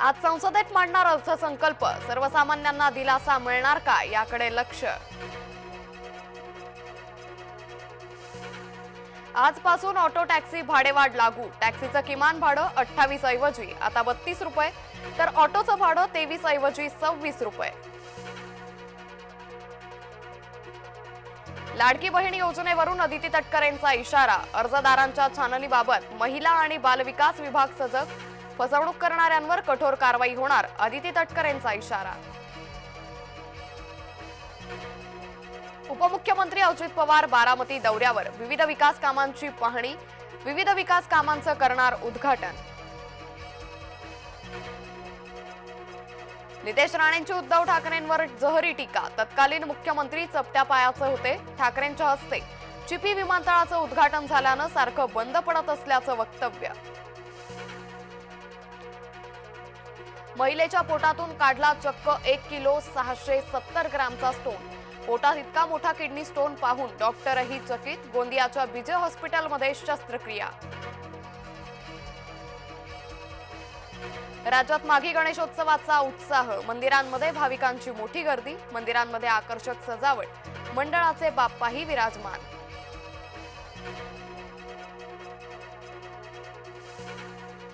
आज संसदेत मांडणार अर्थसंकल्प, सर्वसामान्यांना दिलासा मिळणार का याकडे लक्ष। आजपासून ऑटो टॅक्सी भाडेवाढ लागू, टॅक्सीचं किमान भाडं 28 ऐवजी आता 32 रुपये, तर ऑटोचं भाडं 23 ऐवजी 26 रुपये। लाडकी बहीण योजनेवरून अदिती तटकरेंचा इशारा, अर्जदारांच्या छाननीबाबत महिला आणि बालविकास विभाग सजग, फसवणूक करणाऱ्यांवर कठोर कारवाई होणार, अदिती तटकरेंचा इशारा। उपमुख्यमंत्री अजित पवार बारामती दौऱ्यावर, विविध विकास कामांची पाहणी, विविध विकास कामांचं करणार उद्घाटन। नितेश राणेंची उद्धव ठाकरेंवर जहरी टीका, तत्कालीन मुख्यमंत्री चपट्या पायाचे होते, ठाकरेंच्या हस्ते चिपी विमानतळाचं उद्घाटन झाल्यानं सारखं बंद पडत असल्याचं वक्तव्य। महिलेच्या पोटातून काढला चक्क 1 किलो 670 ग्रॅमचा स्टोन, पोटात इतका मोठा किडनी स्टोन पाहून डॉक्टरही चकित, गोंदियाच्या विजय हॉस्पिटलमध्ये शस्त्रक्रिया। राज्यात माघी गणेशोत्सवाचा उत्साह, मंदिरांमध्ये भाविकांची मोठी गर्दी, मंदिरांमध्ये आकर्षक सजावट, मंडळाचे बाप्पाही विराजमान।